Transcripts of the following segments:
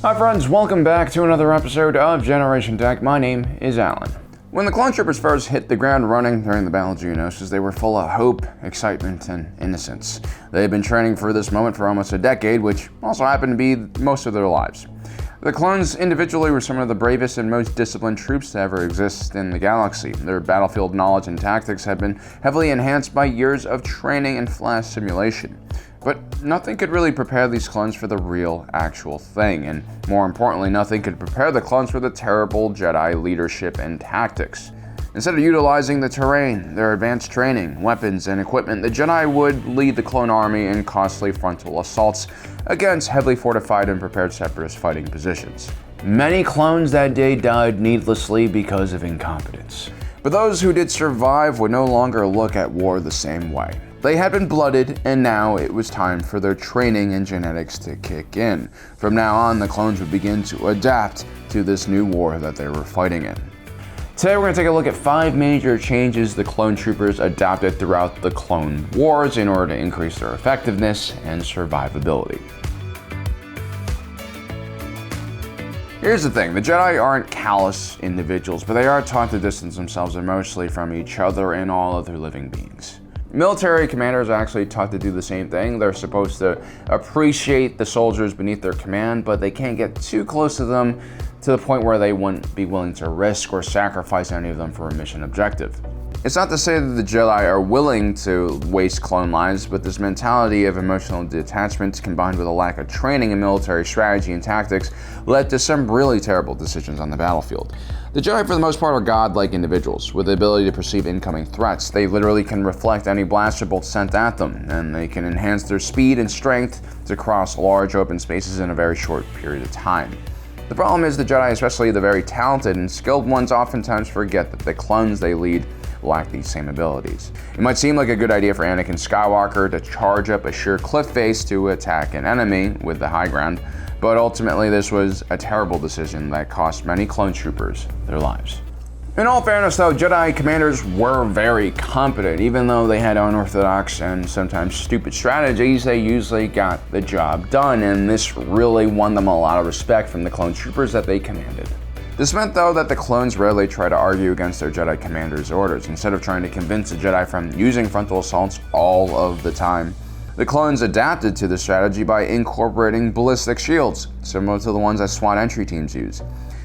Hi friends, welcome back to another episode of Generation Tech. My name is Alan. When the clone troopers first hit the ground running during the Battle of Geonosis, they were full of hope, excitement, and innocence. They had been training for this moment for almost a decade, which also happened to be most of their lives. The clones individually were some of the bravest and most disciplined troops to ever exist in the galaxy. Their battlefield knowledge and tactics had been heavily enhanced by years of training and flash simulation. But nothing could really prepare these clones for the real, actual thing, and more importantly, nothing could prepare the clones for the terrible Jedi leadership and tactics. Instead of utilizing the terrain, their advanced training, weapons, and equipment, the Jedi would lead the clone army in costly frontal assaults against heavily fortified and prepared separatist fighting positions. Many clones that day died needlessly because of incompetence. But those who did survive would no longer look at war the same way. They had been blooded, and now it was time for their training and genetics to kick in. From now on, the clones would begin to adapt to this new war that they were fighting in. Today we're going to take a look at 5 major changes the clone troopers adopted throughout the Clone Wars in order to increase their effectiveness and survivability. Here's the thing, the Jedi aren't callous individuals, but they are taught to distance themselves emotionally from each other and all other living beings. Military commanders are actually taught to do the same thing. They're supposed to appreciate the soldiers beneath their command, but they can't get too close to them to the point where they wouldn't be willing to risk or sacrifice any of them for a mission objective. It's not to say that the Jedi are willing to waste clone lives, but this mentality of emotional detachment combined with a lack of training in military strategy and tactics led to some really terrible decisions on the battlefield. The Jedi, for the most part, are godlike individuals with the ability to perceive incoming threats. They literally can reflect any blaster bolt sent at them, and they can enhance their speed and strength to cross large open spaces in a very short period of time. The problem is the Jedi, especially the very talented and skilled ones, oftentimes forget that the clones they lead lack these same abilities. It might seem like a good idea for Anakin Skywalker to charge up a sheer cliff face to attack an enemy with the high ground, but ultimately this was a terrible decision that cost many clone troopers their lives. In all fairness though, Jedi commanders were very competent. Even though they had unorthodox and sometimes stupid strategies, they usually got the job done, and this really won them a lot of respect from the clone troopers that they commanded. This meant though that the clones rarely try to argue against their Jedi commander's orders. Instead of trying to convince the Jedi from using frontal assaults all of the time, the clones adapted to the strategy by incorporating ballistic shields, similar to the ones that SWAT entry teams use.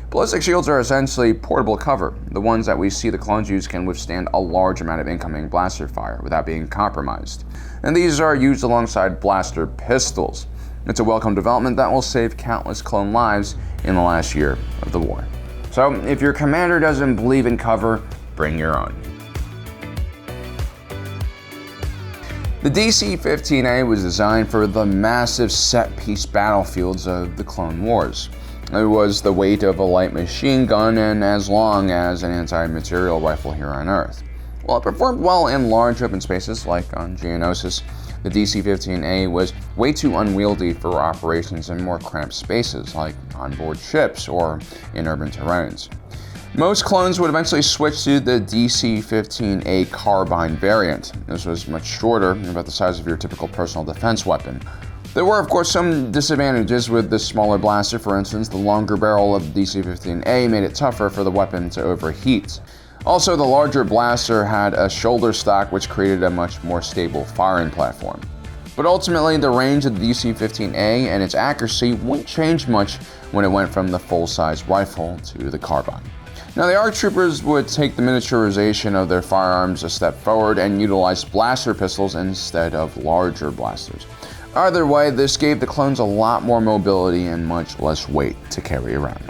Ballistic shields are essentially portable cover. The ones that we see the clones use can withstand a large amount of incoming blaster fire without being compromised. And these are used alongside blaster pistols. It's a welcome development that will save countless clone lives in the last year of the war. So if your commander doesn't believe in cover, bring your own. The DC-15A was designed for the massive set-piece battlefields of the Clone Wars. It was the weight of a light machine gun and as long as an anti-material rifle here on Earth. While it performed well in large open spaces like on Geonosis, the DC-15A was way too unwieldy for operations in more cramped spaces like on board ships or in urban terrains. Most clones would eventually switch to the DC-15A carbine variant. This was much shorter, about the size of your typical personal defense weapon. There were, of course, some disadvantages with this smaller blaster. For instance, the longer barrel of the DC-15A made it tougher for the weapon to overheat. Also, the larger blaster had a shoulder stock which created a much more stable firing platform. But ultimately, the range of the DC-15A and its accuracy wouldn't change much when it went from the full-size rifle to the carbine. Now, the ARC troopers would take the miniaturization of their firearms a step forward and utilize blaster pistols instead of larger blasters. Either way, this gave the clones a lot more mobility and much less weight to carry around.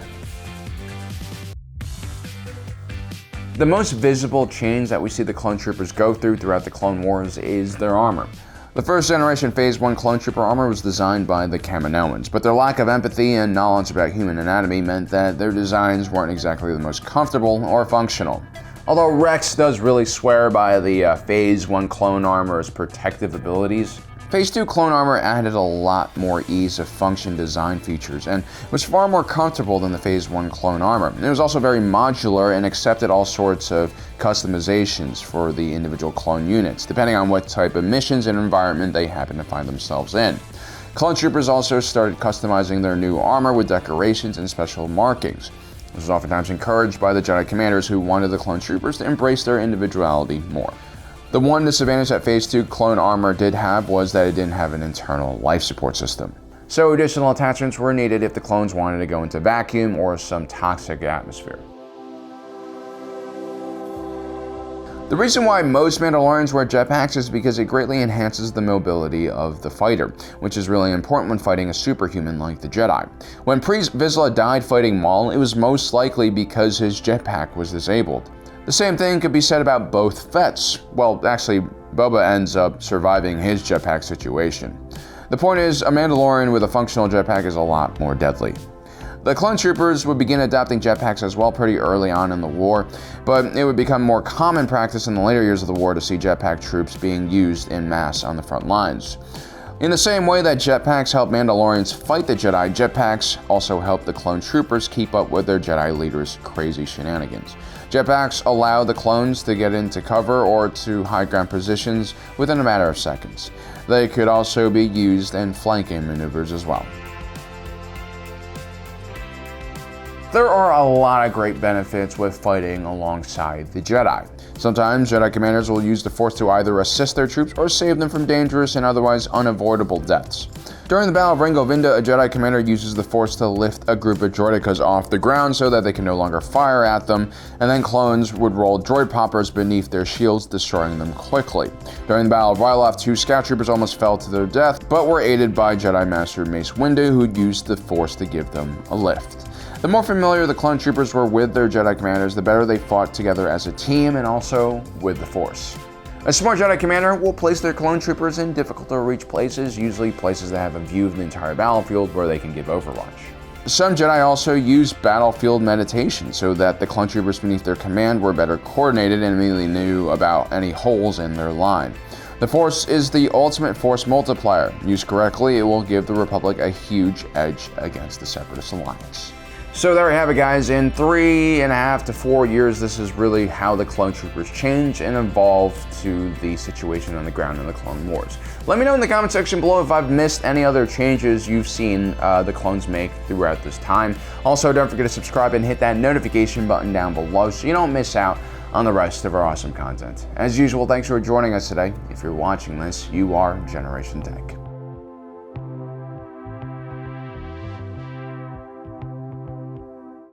The most visible change that we see the clone troopers go through throughout the Clone Wars is their armor. The first generation Phase 1 clone trooper armor was designed by the Kaminoans, but their lack of empathy and knowledge about human anatomy meant that their designs weren't exactly the most comfortable or functional. Although Rex does really swear by the Phase 1 clone armor's protective abilities, Phase 2 clone armor added a lot more ease of function design features and was far more comfortable than the Phase 1 clone armor. It was also very modular and accepted all sorts of customizations for the individual clone units, depending on what type of missions and environment they happen to find themselves in. Clone troopers also started customizing their new armor with decorations and special markings. This was oftentimes encouraged by the Jedi commanders who wanted the clone troopers to embrace their individuality more. The one disadvantage that Phase 2 clone armor did have was that it didn't have an internal life support system. So additional attachments were needed if the clones wanted to go into vacuum or some toxic atmosphere. The reason why most Mandalorians wear jetpacks is because it greatly enhances the mobility of the fighter, which is really important when fighting a superhuman like the Jedi. When Priest Vizsla died fighting Maul, it was most likely because his jetpack was disabled. The same thing could be said about both Fets. Well, actually, Boba ends up surviving his jetpack situation. The point is, a Mandalorian with a functional jetpack is a lot more deadly. The clone troopers would begin adopting jetpacks as well pretty early on in the war, but it would become more common practice in the later years of the war to see jetpack troops being used en masse on the front lines. In the same way that jetpacks help Mandalorians fight the Jedi, jetpacks also help the clone troopers keep up with their Jedi leaders' crazy shenanigans. Jetpacks allow the clones to get into cover or to high ground positions within a matter of seconds. They could also be used in flanking maneuvers as well. There are a lot of great benefits with fighting alongside the Jedi. Sometimes Jedi commanders will use the Force to either assist their troops or save them from dangerous and otherwise unavoidable deaths. During the Battle of Ringo Vinda, a Jedi commander uses the Force to lift a group of droidekas off the ground so that they can no longer fire at them, and then clones would roll droid poppers beneath their shields, destroying them quickly. During the Battle of Ryloth, 2 scout troopers almost fell to their death, but were aided by Jedi Master Mace Windu, who used the Force to give them a lift. The more familiar the clone troopers were with their Jedi commanders, the better they fought together as a team and also with the Force. A smart Jedi commander will place their clone troopers in difficult to reach places, usually places that have a view of the entire battlefield where they can give overwatch. Some Jedi also use battlefield meditation so that the clone troopers beneath their command were better coordinated and immediately knew about any holes in their line. The Force is the ultimate Force multiplier. Used correctly, it will give the Republic a huge edge against the Separatist Alliance. So there we have it, guys. In 3.5 to 4 years, this is really how the clone troopers change and evolve to the situation on the ground in the Clone Wars. Let me know in the comment section below if I've missed any other changes you've seen the clones make throughout this time. Also, don't forget to subscribe and hit that notification button down below so you don't miss out on the rest of our awesome content. As usual, thanks for joining us today. If you're watching this, you are Generation Tech.